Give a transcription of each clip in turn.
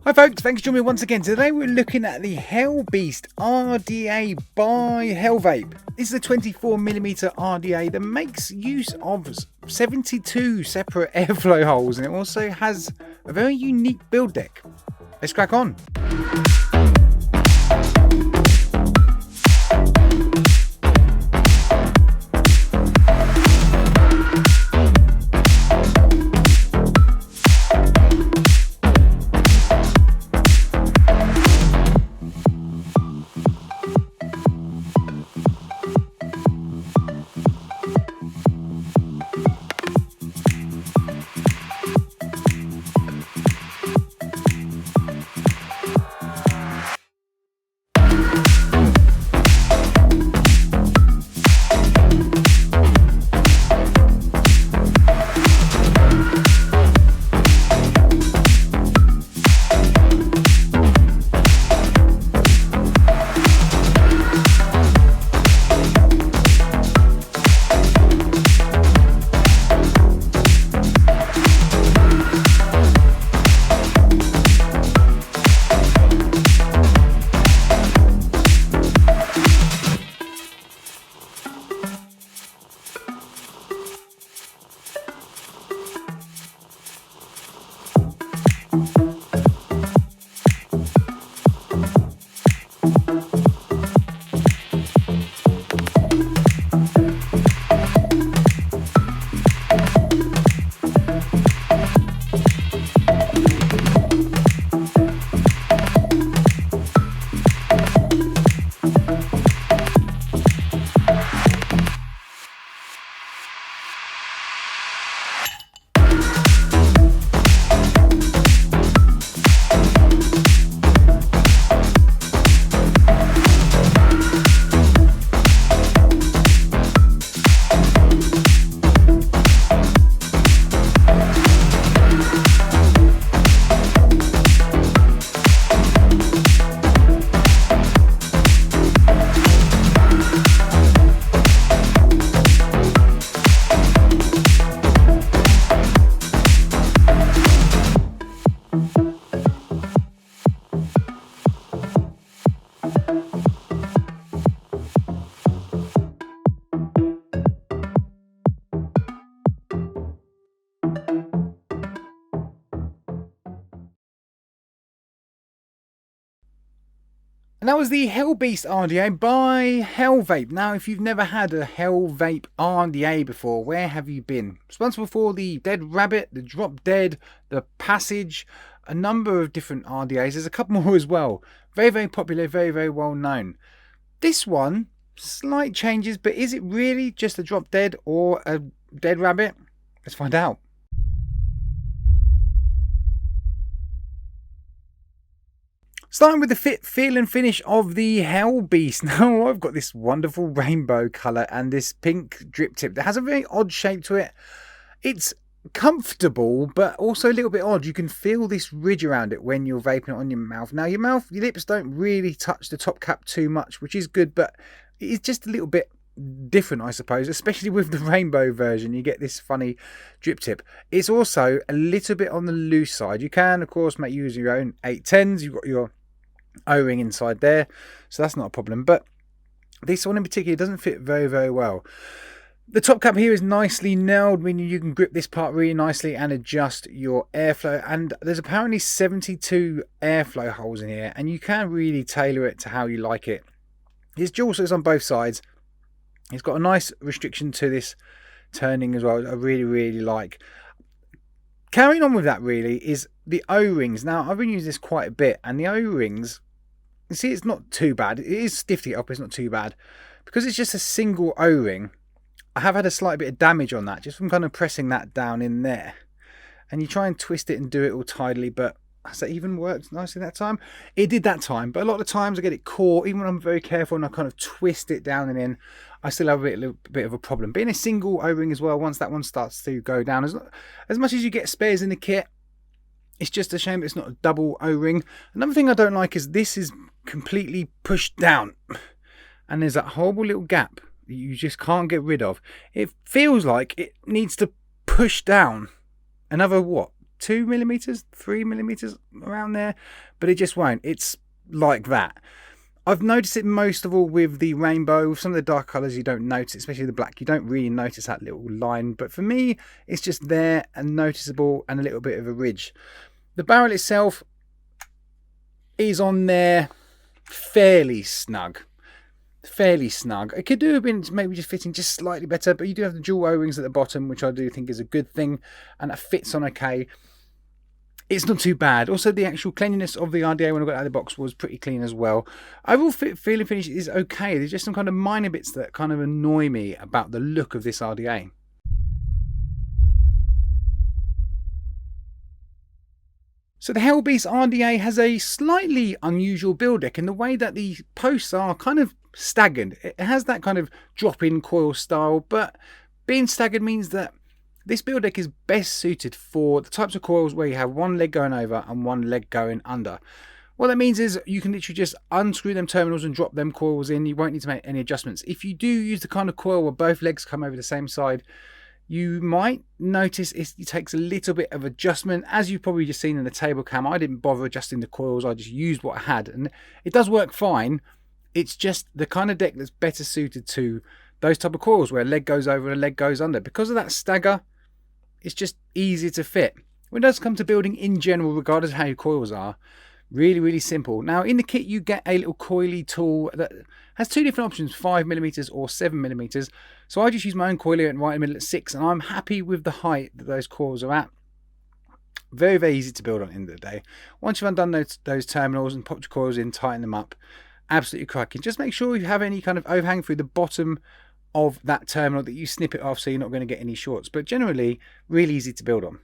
Hi folks, thanks for joining me once again. Today we're looking at the Hellbeast RDA by HELLVAPE. This is a 24mm RDA that makes use of 72 separate airflow holes, and it also has a very unique build deck. Let's crack on. And that was the Hellbeast RDA by HELLVAPE. Now, if you've never had a HELLVAPE RDA before, where have you been? Responsible for the Dead Rabbit, the Drop Dead, the Passage, a number of different RDAs. There's a couple more as well. Very, very popular, very, very well known. This one, slight changes, but is it really just a Drop Dead or a Dead Rabbit? Let's find out. Starting with the fit, feel and finish of the Hellbeast. Now I've got this wonderful rainbow colour and this pink drip tip that has a very odd shape to it. It's comfortable but also a little bit odd. You can feel this ridge around it when you're vaping it on your mouth. Now your lips don't really touch the top cap too much, which is good, but it's just a little bit different, I suppose, especially with the rainbow version. You get this funny drip tip. It's also a little bit on the loose side. You can of course make use of your own 810s. You've got your O-ring inside there, so that's not a problem, but this one in particular doesn't fit very, very well. The top cap here is nicely nailed, meaning you can grip this part really nicely and adjust your airflow, and there's apparently 72 airflow holes in here, and you can really tailor it to how you like it. It's dual sets on both sides. It's got a nice restriction to this turning as well, I really, really like. Carrying on with that really is the O-rings. Now I've been using this quite a bit, and the O-rings, you see, it's not too bad. It is stiff to get up, it's not too bad. Because it's just a single O-ring, I have had a slight bit of damage on that, just from kind of pressing that down in there. and you try and twist it and do it all tidily, but has that even worked nicely that time? It did that time, but a lot of times I get it caught, even when I'm very careful and I kind of twist it down and in, I still have a little bit of a problem. Being a single O-ring as well, once that one starts to go down, as much as you get spares in the kit, it's just a shame that it's not a double O-ring. Another thing I don't like is this is completely pushed down, and there's that horrible little gap that you just can't get rid of. It feels like it needs to push down another, what, 2 millimeters, 3 millimeters around there, but it just won't. It's like that. I've noticed it most of all with the rainbow. With some of the dark colours you don't notice, especially the black, you don't really notice that little line, but for me it's just there and noticeable, and a little bit of a ridge. The barrel itself is on there fairly snug. It could do have been maybe just fitting just slightly better, but you do have the dual O-rings at the bottom, which I do think is a good thing, and that fits on okay. It's not too bad. Also, the actual cleanliness of the RDA when I got it out of the box was pretty clean as well. Overall feel and finish is okay. There's just some kind of minor bits that kind of annoy me about the look of this RDA. So the Hellbeast RDA has a slightly unusual build deck in the way that the posts are kind of staggered. It has that kind of drop-in coil style, but being staggered means that this build deck is best suited for the types of coils where you have one leg going over and one leg going under. What that means is you can literally just unscrew them terminals and drop them coils in. You won't need to make any adjustments. If you do use the kind of coil where both legs come over the same side, you might notice it takes a little bit of adjustment. As you've probably just seen in the table cam, I didn't bother adjusting the coils. I just used what I had, and it does work fine. It's just the kind of deck that's better suited to those type of coils where a leg goes over and a leg goes under. Because of that stagger, it's just easier to fit. When it does come to building in general, regardless of how your coils are, really simple. Now in the kit you get a little coily tool that has two different options, 5mm or 7mm. So I just use my own coiler and right in the middle at 6, and I'm happy with the height that those coils are at. Very easy to build on at the end of the day. Once you've undone those terminals and popped your coils in, tighten them up, absolutely cracking. Just make sure you have any kind of overhang through the bottom of that terminal that you snip it off so you're not going to get any shorts, but generally really easy to build on.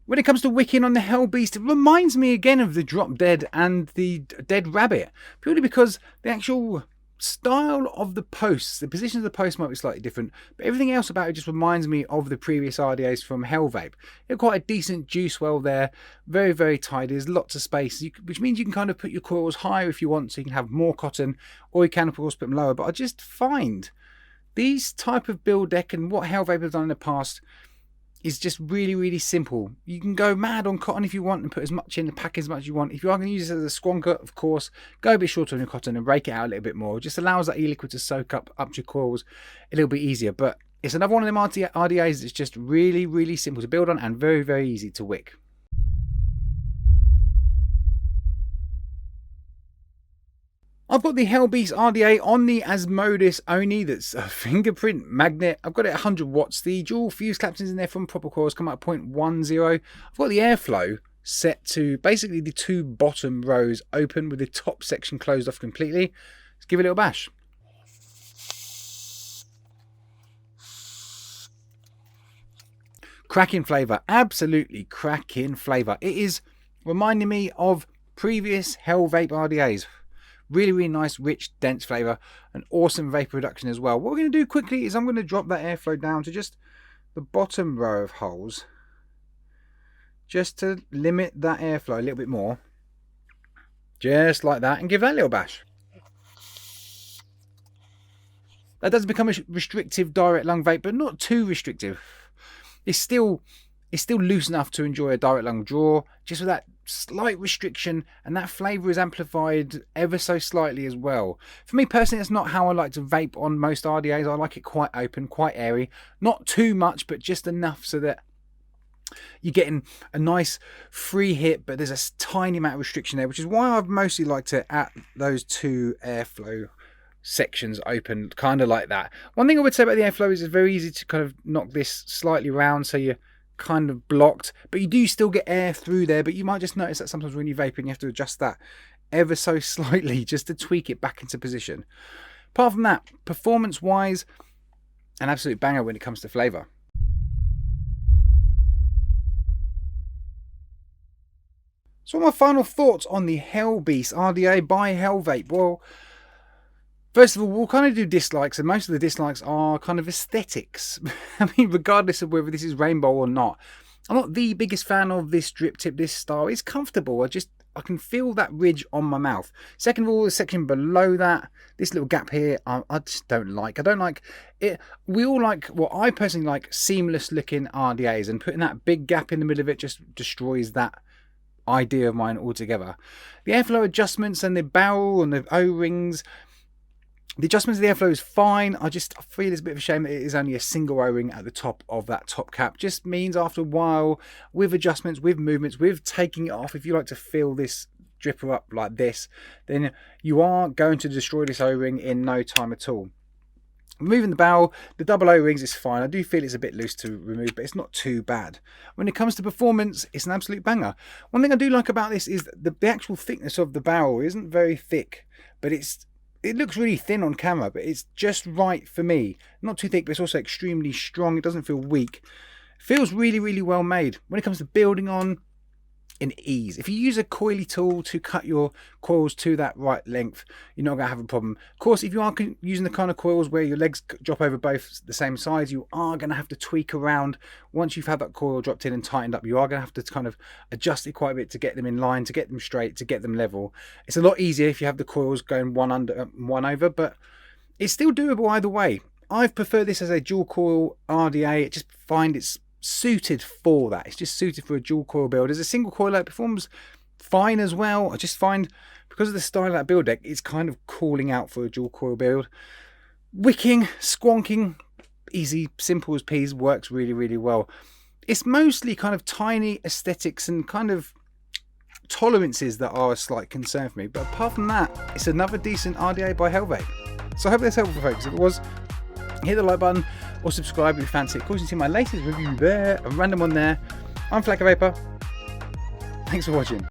When it comes to wicking on the Hellbeast, it reminds me again of the Drop Dead and the Dead Rabbit, purely because the actual style of the posts, the position of the post might be slightly different, but everything else about it just reminds me of the previous RDAs from HELLVAPE. You've quite a decent juice well there, very tidy, there's lots of space, which means you can kind of put your coils higher if you want, so you can have more cotton, or you can of course put them lower. But I just find these type of build deck and what HELLVAPE have done in the past is just really simple. You can go mad on cotton if you want and put as much in the pack as much as you want. If you are going to use this as a squonker, of course, go a bit shorter on your cotton and rake it out a little bit more. It just allows that e-liquid to soak up your coils a little bit easier. But it's another one of them RDAs that's just really simple to build on and very easy to wick. I've got the Hellbeast RDA on the Asmodus only, that's a fingerprint magnet. I've got it at 100 watts. The dual fuse capsins in there from proper coils come out at 0.10. I've got the airflow set to basically the two bottom rows open with the top section closed off completely. Let's give it a little bash. Cracking flavour, absolutely cracking flavour. It is reminding me of previous HELLVAPE RDAs. Really nice, rich, dense flavour, and awesome vapour reduction as well. What we're going to do quickly is I'm going to drop that airflow down to just the bottom row of holes, just to limit that airflow a little bit more. Just like that, and give that a little bash. That does become a restrictive direct lung vape, but not too restrictive. It's still loose enough to enjoy a direct lung draw, just with that slight restriction, and that flavour is amplified ever so slightly as well. For me personally, that's not how I like to vape on most RDAs. I like it quite open, quite airy, not too much, but just enough so that you're getting a nice free hit, but there's a tiny amount of restriction there, which is why I've mostly liked it at those two airflow sections open, kind of like that. One thing I would say about the airflow is it's very easy to kind of knock this slightly round so you're kind of blocked, but you do still get air through there. But you might just notice that sometimes when you're vaping you have to adjust that ever so slightly just to tweak it back into position. Apart from that, performance wise, an absolute banger when it comes to flavour. So my final thoughts on the Hellbeast RDA by HELLVAPE. Well, first of all, we'll kind of do dislikes, and most of the dislikes are kind of aesthetics. I mean, regardless of whether this is rainbow or not. I'm not the biggest fan of this drip tip, this style. It's comfortable. I can feel that ridge on my mouth. Second of all, the section below that, this little gap here, I just don't like. I don't like it. We all like, well, I personally like seamless looking RDAs, and putting that big gap in the middle of it just destroys that idea of mine altogether. The airflow adjustments and the barrel and the O-rings, the adjustments of the airflow is fine. I feel it's a bit of a shame that it is only a single O-ring at the top of that top cap. Just means after a while, with adjustments, with movements, with taking it off, if you like to fill this dripper up like this, then you are going to destroy this O-ring in no time at all. Removing the barrel, the double O-rings is fine. I do feel it's a bit loose to remove, but it's not too bad. When it comes to performance, it's an absolute banger. One thing I do like about this is the actual thickness of the barrel isn't very thick, but it looks really thin on camera, but it's just right for me. Not too thick, but it's also extremely strong. It doesn't feel weak. It feels really, really well made. When it comes to building on, in ease. If you use a coily tool to cut your coils to that right length, you're not going to have a problem. Of course, if you are using the kind of coils where your legs drop over both the same size, you are going to have to tweak around. Once you've had that coil dropped in and tightened up, you are going to have to kind of adjust it quite a bit to get them in line, to get them straight, to get them level. It's a lot easier if you have the coils going one under, one over, but it's still doable either way. I've preferred this as a dual coil RDA. I just find it's suited for that. It's just suited for a dual coil build. As a single coil, it performs fine as well. I just find because of the style of that build deck, it's kind of calling out for a dual coil build. Wicking, squonking, easy, simple as peas, works really, really well. It's mostly kind of tiny aesthetics and kind of tolerances that are a slight concern for me. But apart from that, it's another decent RDA by HELLVAPE. So I hope that's helpful, folks. If it was, hit the like button or subscribe if you fancy it. Of course, you can see my latest review there, a random one there. I'm Flacco Vapor. Thanks for watching.